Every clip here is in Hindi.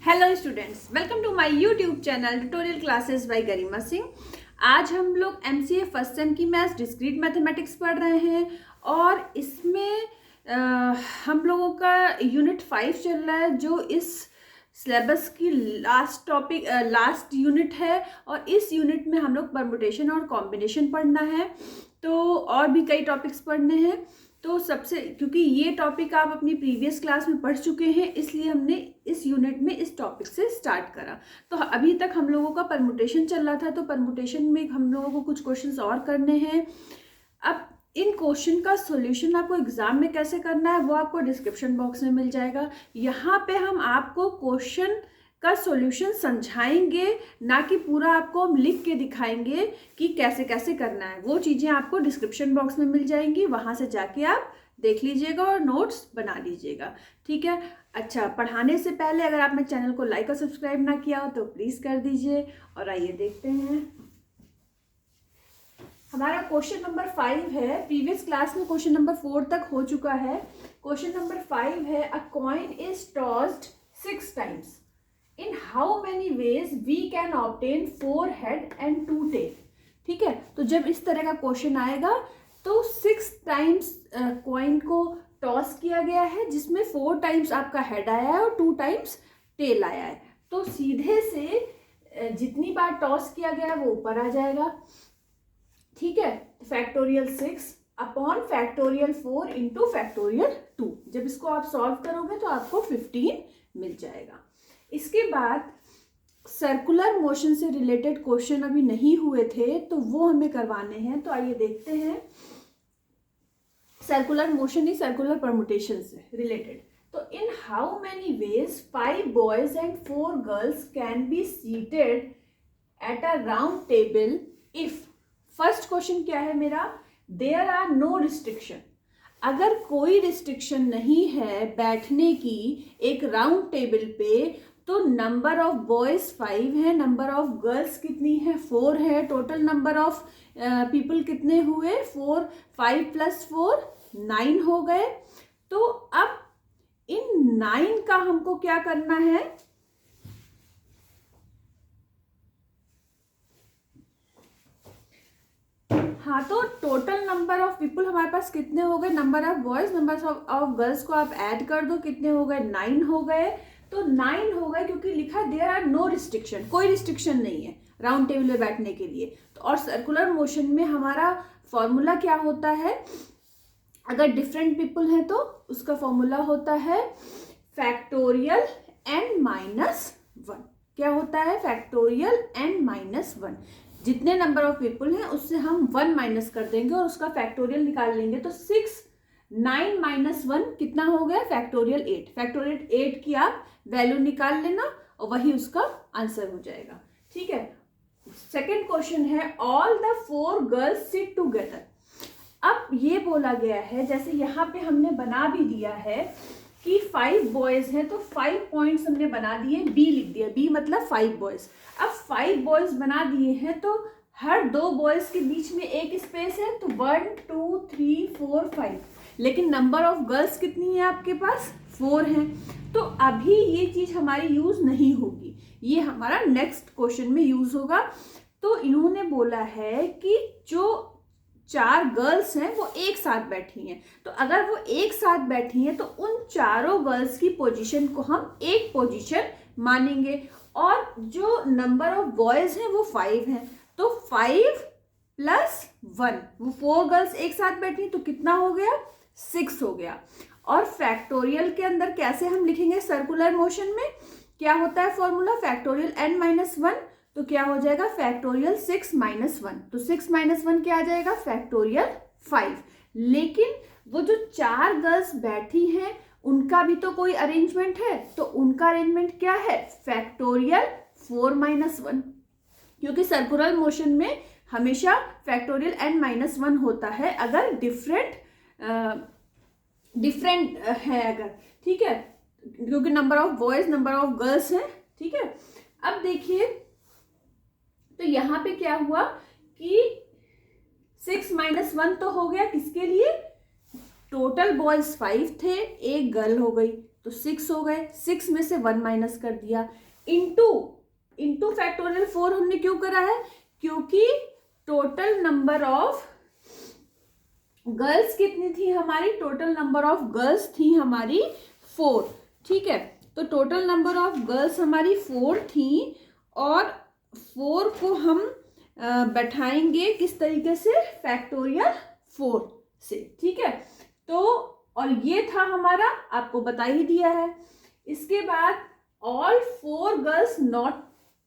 Hello students, welcome to my YouTube channel tutorial classes by Garima Singh. आज हम लोग एमसीए फर्स्ट सेम की मैथ्स डिस्क्रीट मैथमेटिक्स पढ़ रहे हैं और इसमें हम लोगों का यूनिट 5 चल रहा है, जो इस सिलेबस की लास्ट यूनिट है। और इस यूनिट में हम लोग परमुटेशन और कॉम्बिनेशन पढ़ना है, तो और भी कई टॉपिक्स पढ़ने हैं। तो सबसे, क्योंकि ये टॉपिक आप अपनी प्रीवियस क्लास में पढ़ चुके हैं, इसलिए हमने इस यूनिट में इस टॉपिक से स्टार्ट करा। तो अभी तक हम लोगों का परमुटेशन चल रहा था, तो परमुटेशन में हम लोगों को कुछ क्वेश्चंस और करने हैं। अब इन क्वेश्चन का सॉल्यूशन आपको एग्जाम में कैसे करना है वो आपको डिस्क्रिप्शन बॉक्स में मिल जाएगा। यहाँ पे हम आपको क्वेश्चन का सॉल्यूशन समझाएंगे, ना कि पूरा आपको हम लिख के दिखाएंगे कि कैसे कैसे करना है। वो चीज़ें आपको डिस्क्रिप्शन बॉक्स में मिल जाएंगी, वहाँ से जाके आप देख लीजिएगा और नोट्स बना लीजिएगा, ठीक है। अच्छा, पढ़ाने से पहले अगर आपने चैनल को लाइक और सब्सक्राइब ना किया हो तो प्लीज़ कर दीजिए। और आइए देखते हैं, हमारा क्वेश्चन नंबर 5 है। प्रीवियस क्लास में क्वेश्चन नंबर 4 तक हो चुका है। क्वेश्चन नंबर 5 है, a coin is tossed 6 times, in how many ways we can obtain 4 head and 2 tail. ठीक है, तो जब इस तरह का क्वेश्चन आएगा तो 6 टाइम्स कॉइन को टॉस किया गया है, जिसमें 4 टाइम्स आपका हेड आया है और 2 टाइम्स टेल आया है। तो सीधे से जितनी बार टॉस किया गया है वो ऊपर आ जाएगा, ठीक है। Factorial 6 upon factorial 4 into factorial 2। जब इसको आप सॉल्व करोगे तो आपको 15 मिल जाएगा। इसके बाद सर्कुलर मोशन से रिलेटेड क्वेश्चन अभी नहीं हुए थे, तो वो हमें करवाने हैं। तो आइए देखते हैं, सर्कुलर मोशन ही सर्कुलर परमुटेशन से रिलेटेड। तो इन how many veg 5 boys and 4 girls can be seated at a round table if. First question क्या है मेरा, देयर आर नो रिस्ट्रिक्शन। अगर कोई रिस्ट्रिक्शन नहीं है बैठने की एक राउंड टेबल पे, तो नंबर ऑफ बॉयज 5 है, नंबर ऑफ गर्ल्स कितनी है 4 है, टोटल नंबर ऑफ पीपल कितने हुए 4, 5 + 4 9 हो गए। तो अब इन 9 का हमको क्या करना है, हाँ, तो टोटल नंबर ऑफ पीपल हमारे पास कितने हो गए, number of boys number of girls को आप ऐड कर दो, कितने हो गए 9 हो गए। तो 9 हो गए क्योंकि लिखा देयर आर नो रिस्ट्रिक्शन, कोई रिस्ट्रिक्शन नहीं है राउंड टेबल में बैठने के लिए। तो और सर्कुलर मोशन में हमारा फॉर्मूला क्या होता है, अगर डिफरेंट पीपल हैं तो उसका फॉर्मूला होता है फैक्टोरियल n-1। क्या होता है, फैक्टोरियल n-1। जितने नंबर ऑफ पीपल हैं उससे हम 1 माइनस कर देंगे और उसका फैक्टोरियल निकाल लेंगे। तो 6 9 - 1 कितना हो गया, फैक्टोरियल 8। फैक्टोरियल 8 की आप वैल्यू निकाल लेना और वही उसका आंसर हो जाएगा, ठीक है। सेकेंड क्वेश्चन है, all the 4 girls sit together. अब ये बोला गया है, जैसे यहाँ पे हमने बना भी दिया है कि 5 बॉयज हैं, तो 5 पॉइंट्स हमने बना दिए, बी लिख दिया, बी मतलब 5 बॉयज। अब 5 बॉयज बना दिए हैं तो हर 2 बॉयज के बीच में एक स्पेस है, तो 1 2 3 4 5। लेकिन नंबर ऑफ गर्ल्स कितनी है आपके पास, 4 हैं। तो अभी ये चीज हमारी यूज नहीं होगी, ये हमारा नेक्स्ट क्वेश्चन में यूज होगा। तो इन्होंने बोला है कि जो 4 गर्ल्स हैं वो एक साथ बैठी हैं, तो अगर वो एक साथ बैठी हैं तो उन चारों गर्ल्स की पोजीशन को हम एक पोजीशन मानेंगे। और जो नंबर ऑफ बॉयज हैं वो 5 हैं, तो 5 + 1, वो 4 गर्ल्स एक साथ बैठी तो कितना हो गया, 6 हो गया। और फैक्टोरियल के अंदर कैसे हम लिखेंगे, सर्कुलर मोशन में क्या होता है फॉर्मूला, फैक्टोरियल n-1, तो क्या हो जाएगा, फैक्टोरियल 6 - 1। तो 6 - 1 क्या आ जाएगा, फैक्टोरियल 5। लेकिन वो जो 4 गर्ल्स बैठी हैं उनका भी तो कोई अरेंजमेंट है, तो उनका अरेंजमेंट क्या है, फैक्टोरियल 4 - 1। क्योंकि सर्कुलर मोशन में हमेशा फैक्टोरियल n-1 होता है अगर डिफरेंट है अगर, ठीक है, क्योंकि number of boys number of girls है, ठीक है। अब देखिए, तो यहाँ पे क्या हुआ कि 6 - 1 तो हो गया किसके लिए, टोटल बॉयज 5 थे, एक गर्ल हो गई तो 6 हो गए, 6 में से 1 माइनस कर दिया, इंटू फैक्टोरियल 4 हमने क्यों करा है, क्योंकि टोटल नंबर ऑफ गर्ल्स कितनी थी हमारी, टोटल नंबर ऑफ गर्ल्स थी हमारी 4, ठीक है। तो टोटल नंबर ऑफ गर्ल्स हमारी 4 थी और 4 को हम बैठाएंगे किस तरीके से, फैक्टोरियल 4 से, ठीक है। तो और ये था हमारा, आपको बता ही दिया है। इसके बाद all 4 girls not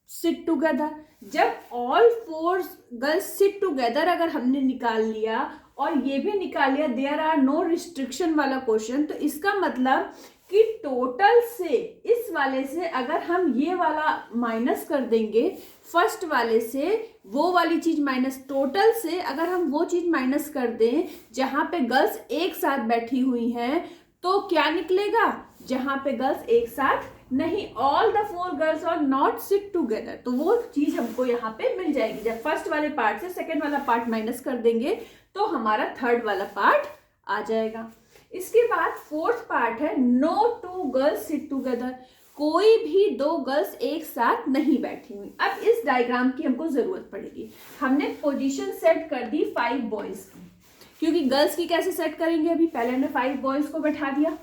sit together, जब ऑल 4 गर्ल्स सिट टुगेदर अगर हमने निकाल लिया और ये भी निकाल लिया देयर आर नो रिस्ट्रिक्शन वाला क्वेश्चन, तो इसका मतलब कि टोटल से इस वाले से अगर हम ये वाला माइनस कर देंगे, फर्स्ट वाले से वो वाली चीज माइनस, टोटल से अगर हम वो चीज माइनस कर दें जहां पे गर्ल्स एक साथ बैठी हुई हैं, तो क्या निकलेगा, जहां पे गर्ल्स एक साथ नहीं, all the 4 girls are not sit together, तो वो चीज हमको यहाँ पे मिल जाएगी। जब फर्स्ट वाले पार्ट से सेकेंड वाला पार्ट माइनस कर देंगे तो हमारा थर्ड वाला पार्ट आ जाएगा। इसके बाद फोर्थ पार्ट है नो 2 गर्ल्स सिट टुगेदर, कोई भी 2 गर्ल्स एक साथ नहीं बैठी हुई। अब इस डायग्राम की हमको जरूरत पड़ेगी। हमने पोजीशन सेट कर दी 5 बॉयज की, क्योंकि गर्ल्स की कैसे सेट करेंगे, अभी पहले हमने 5 बॉयज को बैठा दिया।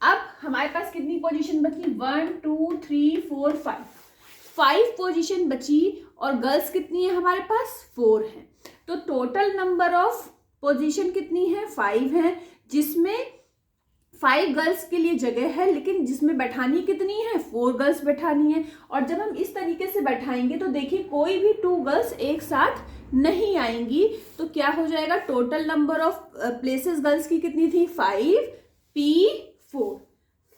अब हमारे पास कितनी पोजीशन बची, 1 2 3 4 5 पोजीशन बची और गर्ल्स कितनी है हमारे पास, 4 है। तो टोटल नंबर ऑफ पोजीशन कितनी है, 5 है, जिसमें 5 गर्ल्स के लिए जगह है, लेकिन जिसमें बैठानी कितनी है, 4 गर्ल्स बैठानी है। और जब हम इस तरीके से बैठाएंगे तो देखिए कोई भी 2 गर्ल्स एक साथ नहीं आएंगी, तो क्या हो जाएगा, total number of places girls की कितनी थी, 5p4,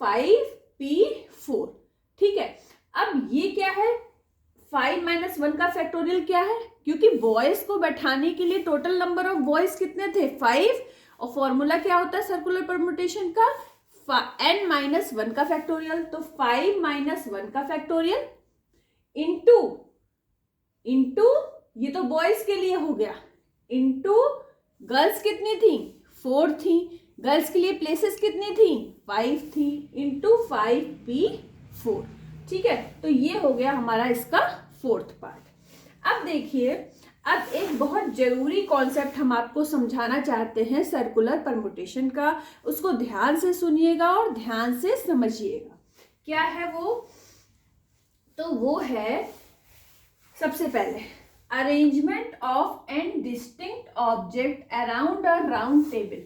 5p4, ठीक है। अब ये क्या है, 5 - 1 का फैक्टोरियल क्या है, क्योंकि बॉयज को बैठाने के लिए टोटल नंबर ऑफ बॉयज कितने थे, 5, और फॉर्मूला क्या होता है सर्कुलर परम्यूटेशन का, n - 1 का फैक्टोरियल, तो 5 - 1 का फैक्टोरियल इंटू ये तो बॉयज के लिए हो गया, इंटू गर्ल्स कितनी थी, 4 थी, गर्ल्स के लिए प्लेसेस कितनी थी, 5 थी, इंटू 5p4, ठीक है। तो ये हो गया हमारा इसका फोर्थ पार्ट। अब देखिए, अब एक बहुत जरूरी कॉन्सेप्ट हम आपको समझाना चाहते हैं सर्कुलर परम्यूटेशन का, उसको ध्यान से सुनिएगा और ध्यान से समझिएगा। क्या है वो, तो वो है सबसे पहले arrangement of an distinct object around a round table,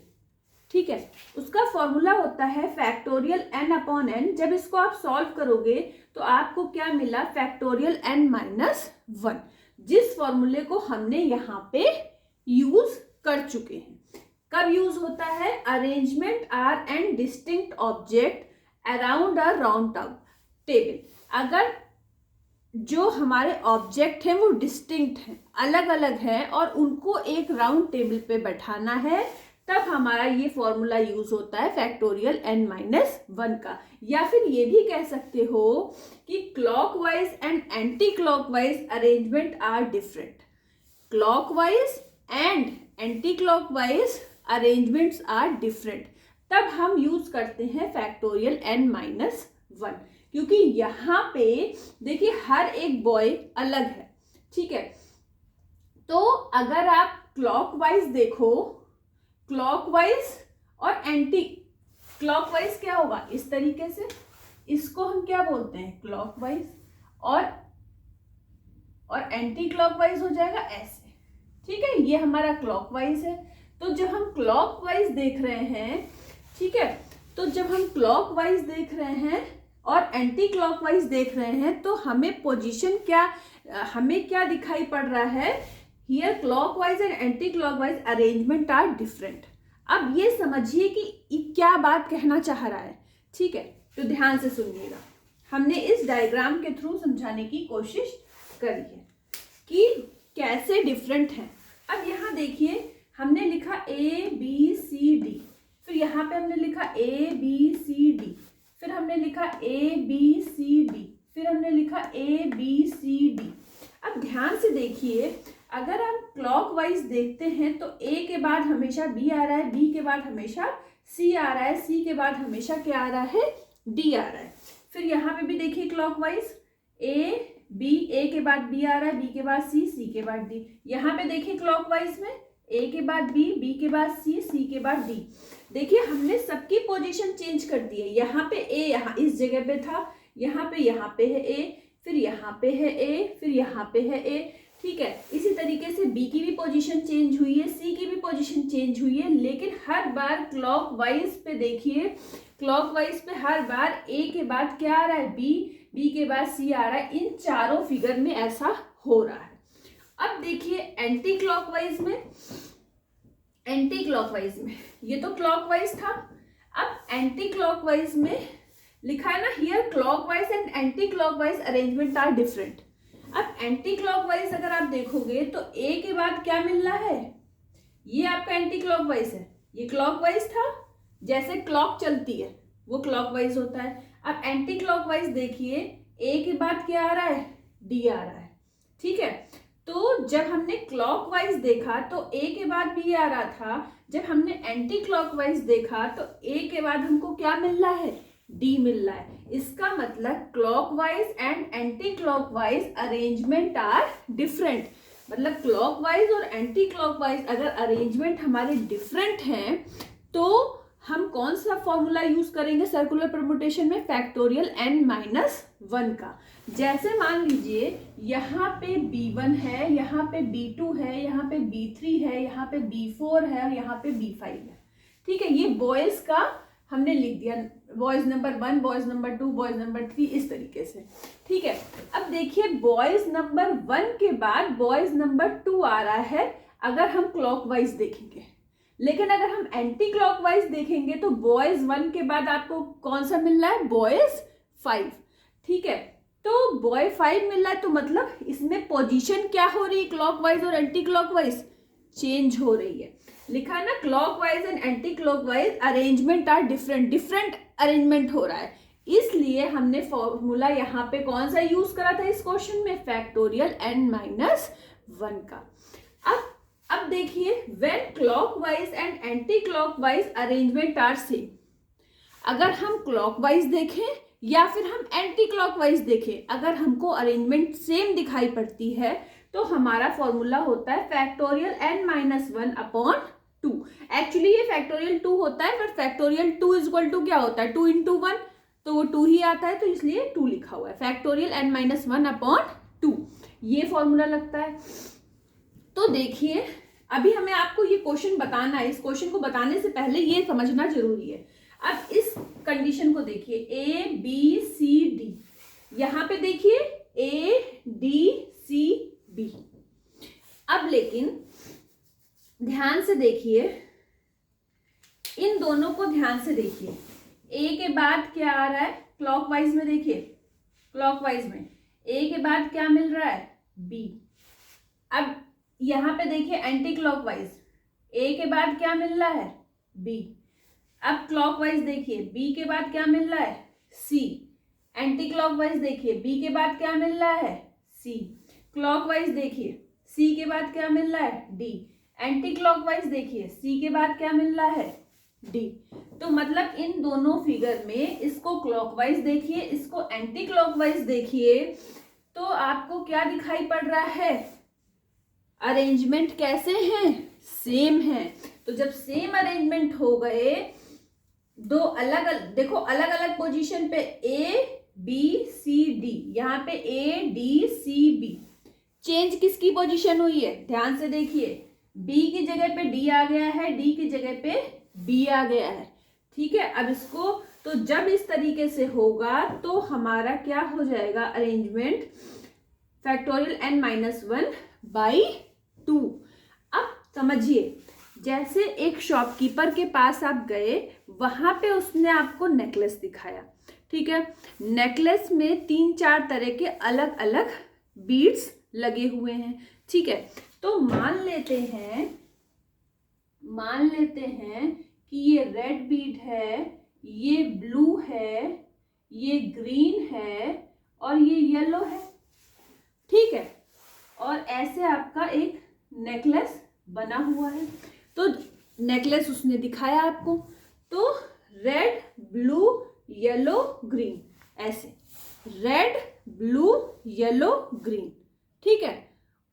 ठीक है। उसका फॉर्मूला होता है फैक्टोरियल n/n। जब इसको आप सॉल्व करोगे तो आपको क्या मिला, फैक्टोरियल n-1, जिस फॉर्मूले को हमने यहाँ पे यूज कर चुके हैं। कब यूज होता है, arrangement are an distinct object around a round table, अगर जो हमारे ऑब्जेक्ट हैं वो डिस्टिंक्ट हैं, अलग अलग हैं, और उनको एक राउंड टेबल पे बैठाना है, तब हमारा ये फॉर्मूला यूज होता है फैक्टोरियल n-1 का। या फिर ये भी कह सकते हो कि clockwise and anti clockwise arrangement are different, clockwise and anti clockwise arrangements are different, तब हम यूज करते हैं फैक्टोरियल n-1, क्योंकि यहाँ पे देखिए हर एक बॉय अलग है, ठीक है। तो अगर आप क्लॉकवाइज देखो, क्लॉकवाइज और एंटी क्लॉकवाइज क्या होगा, इस तरीके से, इसको हम क्या बोलते हैं, क्लॉकवाइज, और एंटी क्लॉकवाइज हो जाएगा ऐसे, ठीक है। ये हमारा क्लॉकवाइज है। तो जब हम क्लॉकवाइज देख रहे हैं, ठीक है, तो जब हम क्लॉकवाइज देख रहे हैं और एंटी क्लॉकवाइज देख रहे हैं, तो हमें पोजीशन क्या, हमें क्या दिखाई पड़ रहा है, here clockwise and anti clockwise arrangement are different. अब ये समझिए कि क्या बात कहना चाह रहा है, ठीक है। तो ध्यान से सुनिएगा, हमने इस डायग्राम के थ्रू समझाने की कोशिश करी है कि कैसे डिफरेंट हैं। अब यहाँ देखिए, हमने लिखा ABCD, फिर यहाँ पे हमने लिखा ABCD, फिर हमने लिखा ABCD, फिर हमने लिखा ABCD। अब ध्यान से देखिए, अगर हम क्लॉकवाइज देखते हैं तो ए के बाद हमेशा बी आ रहा है, बी के बाद हमेशा सी आ रहा है, सी के बाद हमेशा क्या आ रहा है, डी आ रहा है। फिर यहाँ पे भी देखिए क्लॉकवाइज ए बी, ए के बाद बी आ रहा है, बी के बाद सी, सी के बाद डी। यहाँ पे देखिए क्लॉकवाइज में ए के बाद बी, बी के बाद सी, सी के बाद डी। देखिए हमने सबकी पोजीशन चेंज कर दी है। यहाँ पे ए यहाँ इस जगह पे था, यहाँ पे है ए, फिर यहाँ पे है ए, फिर यहाँ पे है ए, ठीक है। इसी तरीके से बी की भी पोजीशन चेंज हुई है, सी की भी पोजीशन चेंज हुई है, लेकिन हर बार क्लॉकवाइज पे देखिए, क्लॉकवाइज पे हर बार ए के बाद क्या आ रहा है, बी, बी के बाद सी आ रहा है। इन चारों फिगर में ऐसा हो रहा है। अब देखिए एंटी क्लॉकवाइज में, एंटी क्लॉकवाइज में ये तो क्लॉकवाइज था, अब एंटी क्लॉकवाइज में लिखा है ना here clockwise and anti clockwise arrangement are different. अब एंटी क्लॉकवाइज अगर आप देखोगे तो ए के बाद क्या मिल रहा है, ये आपका एंटी क्लॉकवाइज है, ये क्लॉकवाइज था, जैसे क्लॉक चलती है वो क्लॉकवाइज होता है। अब एंटी क्लॉकवाइज देखिए, ए के बाद क्या आ रहा है, डी आ रहा है, ठीक है। तो जब हमने क्लॉकवाइज देखा तो ए के बाद बी आ रहा था, जब हमने एंटी क्लॉकवाइज देखा तो ए के बाद हमको क्या मिल रहा है, डी मिल रहा है। इसका मतलब clockwise and anti clockwise arrangement are different. मतलब क्लॉकवाइज और एंटी क्लॉकवाइज अगर अरेंजमेंट हमारे डिफरेंट हैं तो हम कौन सा फॉर्मूला यूज करेंगे सर्कुलर परम्यूटेशन में, फैक्टोरियल n-1 का। जैसे मान लीजिए यहाँ पे b1 है, यहाँ पे b2 है, यहाँ पे b3 है, यहाँ पे b4 है और यहाँ पे b5 है, ठीक है। ये बॉयज का हमने लिख दिया, boys number 1, boys number 2, boys number 3, इस तरीके से, ठीक है। अब देखिए बॉयज नंबर 1 के बाद बॉयज नंबर 2 आ रहा है अगर हम क्लॉकवाइज देखेंगे, लेकिन अगर हम एंटी क्लॉकवाइज देखेंगे तो बॉयज 1 के बाद आपको कौन सा मिल रहा है, बॉयज 5, ठीक है। तो बॉय 5 मिल रहा है, तो मतलब इसमें पोजीशन क्या हो रही है, क्लॉकवाइज और एंटी क्लॉकवाइज चेंज हो रही है। लिखा है ना clockwise and anti clockwise arrangement are different, different arrangement हो रहा है, इसलिए हमने फॉर्मूला यहाँ पे कौन सा यूज करा था इस क्वेश्चन में, फैक्टोरियल n-1 का। अब देखिए when clockwise and anti clockwise arrangement are same, अगर हम क्लॉकवाइज देखें या फिर हम एंटी क्लॉकवाइज देखें, अगर हमको अरेंजमेंट सेम दिखाई पड़ती है तो हमारा फॉर्मूला होता है फैक्टोरियल n-1/2। एक्चुअली ये फैक्टोरियल 2 होता है, but factorial 2 is equal to क्या होता है, 2 × 1, तो वो 2 ही आता है, तो इसलिए 2 लिखा हुआ है, फैक्टोरियल n-1/2 ये फॉर्मूला लगता है। तो देखिए अभी हमें आपको ये क्वेश्चन बताना है, इस क्वेश्चन को बताने से पहले ये समझना जरूरी है। अब इस कंडीशन को देखिए, ए बी सी डी, यहाँ पे देखिए ए डी सी बी। अब लेकिन ध्यान से देखिए, इन दोनों को ध्यान से देखिए, ए के बाद क्या आ रहा है क्लॉकवाइज में, देखिए क्लॉकवाइज में ए के बाद क्या मिल रहा है, बी। अब यहाँ पे देखिए एंटी क्लॉकवाइज, ए के बाद क्या मिल रहा है, बी। अब क्लॉकवाइज देखिए, बी के बाद क्या मिल रहा है, सी। एंटी क्लॉकवाइज देखिए, बी के बाद क्या मिल रहा है, सी। क्लॉकवाइज देखिए, सी के बाद क्या मिल रहा है, डी। एंटी क्लॉकवाइज देखिए, सी के बाद क्या मिल रहा है, डी। तो मतलब इन दोनों फिगर में इसको क्लॉकवाइज देखिए, इसको एंटी क्लॉकवाइज देखिए, तो आपको क्या दिखाई पड़ रहा है, अरेंजमेंट कैसे हैं, सेम है। तो जब सेम अरेंजमेंट हो गए, दो अलग अलग, देखो अलग अलग पोजीशन पे ए बी सी डी, यहाँ पे A D C B, change किसकी पोजीशन हुई है, ध्यान से देखिए, बी की जगह पे डी आ गया है, डी की जगह पे बी आ गया है, ठीक है। अब इसको, तो जब इस तरीके से होगा तो हमारा क्या हो जाएगा अरेंजमेंट, फैक्टोरियल n-1/2। अब समझिए, जैसे एक शॉपकीपर के पास आप गए, वहां पे उसने आपको नेकलेस दिखाया, ठीक है। नेकलेस में 3-4 तरह के अलग अलग बीड्स लगे हुए हैं, ठीक है। तो मान लेते हैं कि ये रेड बीड है, ये ब्लू है, ये ग्रीन है और ये येलो है, ठीक है। और ऐसे आपका एक नेकलेस बना हुआ है। तो नेकलेस उसने दिखाया आपको, तो रेड ब्लू येलो ग्रीन, ऐसे रेड ब्लू येलो ग्रीन, ठीक है।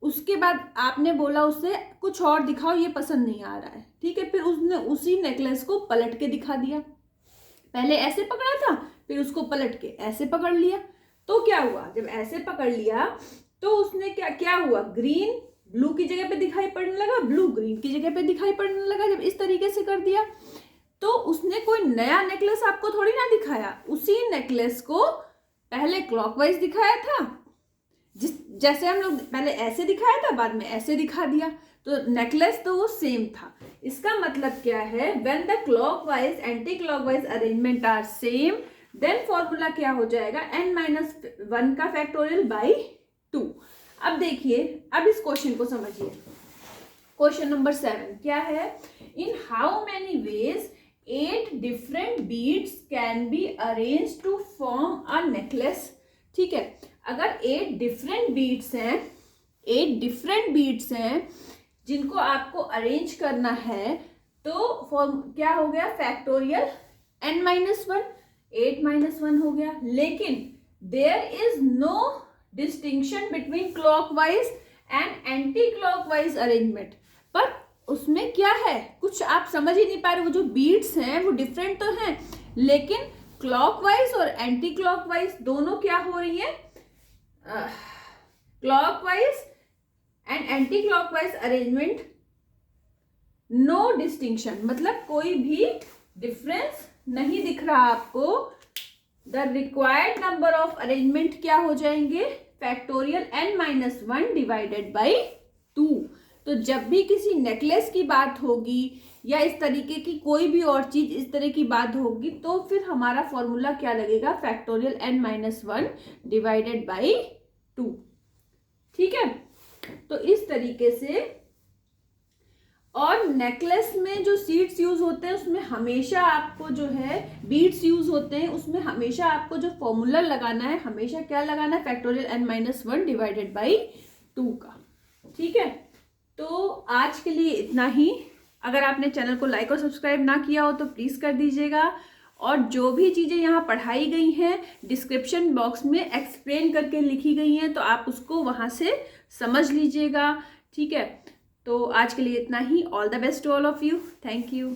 उसके बाद आपने बोला उससे कुछ और दिखाओ, ये पसंद नहीं आ रहा है, ठीक है। फिर उसने उसी नेकलेस को पलट के दिखा दिया, पहले ऐसे पकड़ा था, फिर उसको पलट के ऐसे पकड़ लिया। तो क्या हुआ, जब ऐसे पकड़ लिया तो उसने क्या क्या हुआ, ग्रीन ब्लू की जगह पे दिखाई पड़ने लगा, ब्लू ग्रीन की जगह पे दिखाई पड़ने लगा। जब इस तरीके से कर दिया तो उसने कोई नया नेकलेस आपको थोड़ी ना दिखाया, उसी नेकलेस को पहले क्लॉकवाइज दिखाया था, जैसे हम लोग पहले ऐसे दिखाया था, बाद में ऐसे दिखा दिया, तो नेकलेस तो वो सेम था। इसका मतलब क्या है, when the clockwise anti clockwise arrangement are same, then formula क्या हो जाएगा, n-1 का फैक्टोरियल बाई 2। अब देखिए, अब इस क्वेश्चन को समझिए। क्वेश्चन नंबर 7 क्या है, in how many ways 8 different beads can be arrange to form a necklace. ठीक है, अगर 8 डिफरेंट बीड्स हैं, 8 डिफरेंट बीड्स हैं जिनको आपको अरेंज करना है, तो फॉर्म क्या हो गया, फैक्टोरियल n-1, 8-1 हो गया। लेकिन there is no distinction between clockwise and anti clockwise arrangement. पर उसमें क्या है, कुछ आप समझ ही नहीं पा रहे, वो जो बीड्स हैं वो डिफरेंट तो हैं, लेकिन क्लॉकवाइज और एंटी क्लॉकवाइज दोनों क्या हो रही है, clockwise and anti clockwise arrangement, no distinction, मतलब कोई भी डिफरेंस नहीं दिख रहा आपको। The required number of arrangement क्या हो जाएंगे, फैक्टोरियल n-1 डिवाइडेड बाई 2। तो जब भी किसी नेकलेस की बात होगी या इस तरीके की कोई भी और चीज इस तरह की बात होगी, तो फिर हमारा फॉर्मूला क्या लगेगा, फैक्टोरियल n-1 डिवाइडेड बाई 2। ठीक है, तो इस तरीके से। और नेकलेस में जो सीड्स यूज होते हैं उसमें हमेशा आपको जो है, बीड्स यूज होते हैं उसमें हमेशा आपको जो फॉर्मूला लगाना है, हमेशा क्या लगाना है, फैक्टोरियल n-1 डिवाइडेड बाई 2 का। ठीक है, तो आज के लिए इतना ही। अगर आपने चैनल को लाइक और सब्सक्राइब ना किया हो तो प्लीज़ कर दीजिएगा। और जो भी चीज़ें यहाँ पढ़ाई गई हैं डिस्क्रिप्शन बॉक्स में एक्सप्लेन करके लिखी गई हैं, तो आप उसको वहाँ से समझ लीजिएगा। ठीक है, तो आज के लिए इतना ही। All the best to all of you, thank you.